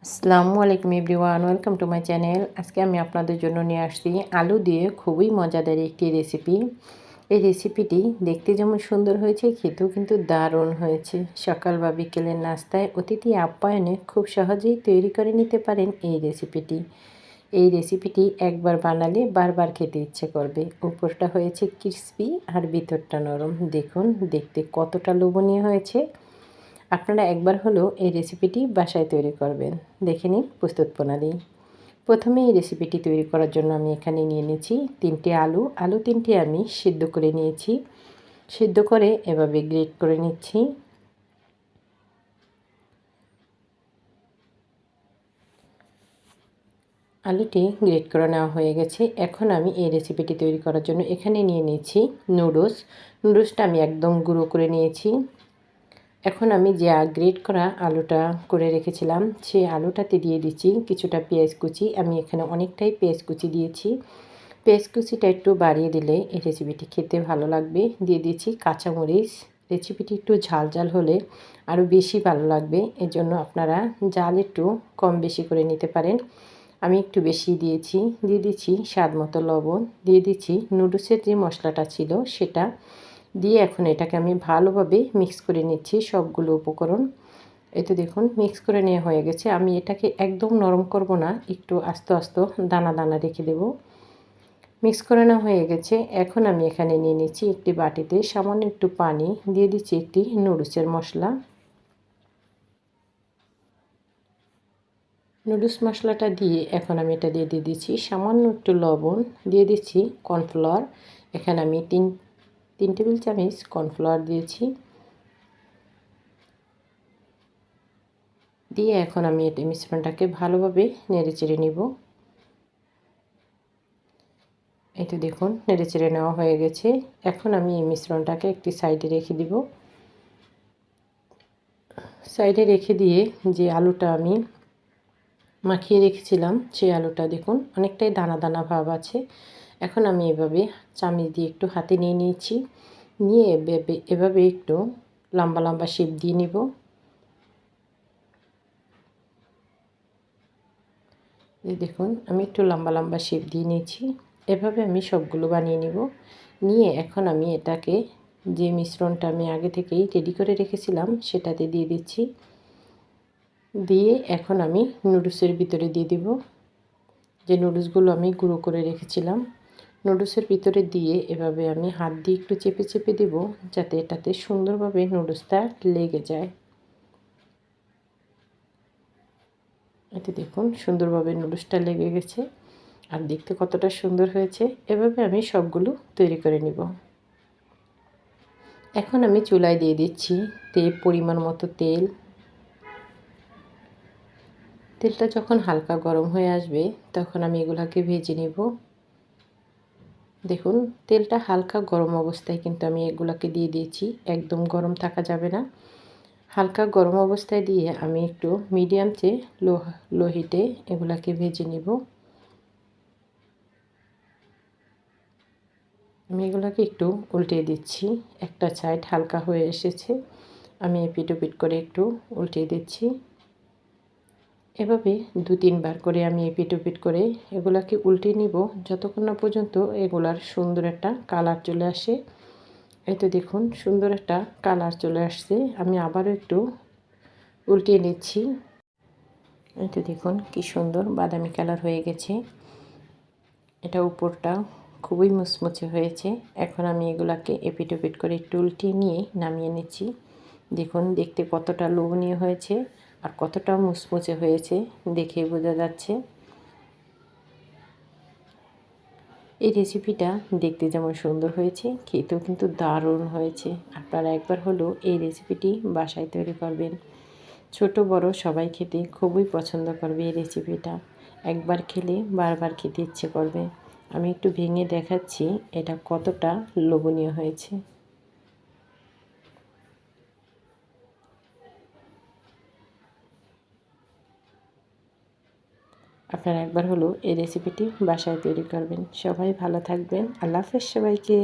আসসালামু আলাইকুম everyone, welcome to my channel. আজকে আমি আপনাদের জন্য নিয়ে আসছি আলু দিয়ে খুবই মজাদার একটি রেসিপি। এই রেসিপিটি দেখতে যেমন সুন্দর হয়েছে, খেতেও কিন্তু দারুণ হয়েছে। সকাল বা বিকেলের নাস্তায় অতিথি আপ্যায়নে খুব সহজেই তৈরি করে নিতে পারেন এই রেসিপিটি। এই রেসিপিটি একবার বানালে বারবার খেতে ইচ্ছে করবে। উপরটা হয়েছে ক্রিসপি আর ভিতরটা নরম। দেখুন দেখতে কতটা লোভনীয় হয়েছে। আপনারা একবার হলেও এই রেসিপিটি বাসায় তৈরি করবেন। দেখে নিন প্রস্তুত প্রণালী। প্রথমে এই রেসিপিটি তৈরি করার জন্য আমি এখানে নিয়ে নিয়েছি 3টি আলু 3টি আমি সিদ্ধ করে নিয়েছি। সিদ্ধ করে এভাবে গ্রেট করে নিচ্ছি। আলুটি গ্রেট করে নেওয়া হয়ে গেছে। এখন আমি এই রেসিপিটি তৈরি করার জন্য এখানে নিয়ে নিয়েছি নুডলসটা আমি একদম গুঁড়ো করে নিয়েছি। এখন আমি যে গ্রেট করা আলুটা করে রেখেছিলাম সেই আলুটাতে দিয়ে দিচ্ছি কিছুটা পেঁয়াজ কুচি। আমি এখানে অনেকটাই পেঁয়াজ কুচি দিয়েছি। পেঁয়াজ কুচিটা একটু বাড়িয়ে দিলে এই রেসিপিটি খেতে ভালো লাগবে। দিয়ে দিচ্ছি কাঁচামরিচ। রেসিপিটি একটু ঝাল ঝাল হলে আরও বেশি ভালো লাগবে, এজন্য আপনারা ঝাল একটু কম বেশি করে নিতে পারেন। আমি একটু বেশি দিয়েছি। দিয়ে দিচ্ছি স্বাদ মতো লবণ। দিয়ে দিচ্ছি নুডলসের যে মশলাটা ছিল সেটা দিয়ে এখন এটাকে আমি ভালোভাবে মিক্স করে নিচ্ছি সবগুলো উপকরণ। এই তো দেখুন মিক্স করে নেওয়া হয়ে গেছে। আমি এটাকে একদম নরম করব না, একটু আস্তে আস্তে দানা দানা রেখে দেব। মিক্স করে নেওয়া হয়ে গেছে। এখন আমি এখানে নিয়ে নিচ্ছি একটি বাটিতে সামান্য একটু পানি। দিয়ে দিচ্ছি একটি নুডলসের মশলা। নুডলস মশলাটা দিয়ে এখন আমি এটা দিয়ে দিচ্ছি সামান্য একটু লবণ। দিয়ে দিচ্ছি কর্নফ্লাওয়ার। এখানে আমি তিন টেবিল চামচ কর্নফ্লাওয়ার দিয়েছি। দিয়ে এখন আমি এই মিশ্রণটাকে ভালোভাবে নেড়েচেড়ে নিব। এই তো দেখুন নেড়েচেড়ে নেওয়া হয়ে গেছে। এখন আমি এই মিশ্রণটাকে একটি সাইডে রেখে দিব। সাইডে রেখে দিয়ে যে আলুটা আমি মাখিয়ে রেখেছিলাম সেই আলুটা দেখুন অনেকটাই দানা দানা ভাব আছে। এখন আমি এভাবে চামচ দিয়ে একটু হাতে নিয়ে নিয়েছি। নিয়ে এভাবে একটু লম্বা লম্বা শেপ দিয়ে নিব। দেখুন আমি একটু লম্বা লম্বা শেপ দিয়ে নিয়েছি। এভাবে আমি সবগুলো বানিয়ে নিব। নিয়ে এখন আমি এটাকে যে মিশ্রণটা আমি আগে থেকেই রেডি করে রেখেছিলাম সেটাতে দিয়ে দিচ্ছি। দিয়ে এখন আমি নুডলসের ভিতরে দিয়ে দিব। যে নুডলসগুলো আমি গুঁড়ো করে রেখেছিলাম নুডলসের ভিতরে দিয়ে এভাবে আমি হাত দিয়ে একটু চেপে চেপে দেব, যাতে এটাতে সুন্দরভাবে নুডলসটা লেগে যায়। এতে দেখুন সুন্দরভাবে নুডলসটা লেগে গেছে আর দেখতে কতটা সুন্দর হয়েছে। এভাবে আমি সবগুলো তৈরি করে নিব। এখন আমি চুলায় দিয়ে দিচ্ছি পরিমাণ মতো তেল। তেলটা যখন হালকা গরম হয়ে আসবে তখন আমি এগুলাকে ভেজে নেব। দেখুন তেলটা হালকা গরম অবস্থায় কিন্তু আমি এগুলাকে দিয়ে দিয়েছি, একদম গরম থাকা যাবে না। হালকা গরম অবস্থায় দিয়ে আমি একটু মিডিয়াম চেয়ে লো হিটে এগুলাকে ভেজে নেব। আমি এগুলোকে একটু উল্টে দিচ্ছি। একটা সাইড হালকা হয়ে এসেছে, আমি এপিট ওপিট করে একটু উল্টে দিচ্ছি। এভাবে 2-3 বার করে আমি এপিট ওপিট করে এগুলাকে উল্টে নিব যতক্ষণ না পর্যন্ত এগুলার সুন্দর একটা কালার চলে আসে। এই তো দেখুন সুন্দর একটা কালার চলে আসছে। আমি আবারও একটু উল্টিয়ে নিচ্ছি। এই তো দেখুন কি সুন্দর বাদামি কালার হয়ে গেছে। এটা উপরটা খুবই মুচমুচে হয়েছে। এখন আমি এগুলাকে এপিট ওপিট করে একটু উল্টিয়ে নিয়ে নামিয়ে নিচ্ছি। দেখুন দেখতে কতটা লোভনীয় হয়েছে আর কতটা মুচমুচে হয়েছে দেখে বোঝা যাচ্ছে। এই রেসিপিটা দেখতে যেমন সুন্দর হয়েছে, খেতেও কিন্তু দারুণ হয়েছে। আপনারা একবার হলেও এই রেসিপিটি বাসায় তৈরি করবেন। ছোট বড় সবাই খেতে খুবই পছন্দ করবে এই রেসিপিটা। একবার খেলে বারবার খেতে ইচ্ছে করবে। আমি একটু ভেঙে দেখাচ্ছি এটা কতটা লোভনীয় হয়েছে। আপনারা একবার হলেও এই রেসিপিটি বাসায় তৈরি করবেন। সবাই ভালো থাকবেন। আল্লাহ হাফেজ সবাইকে।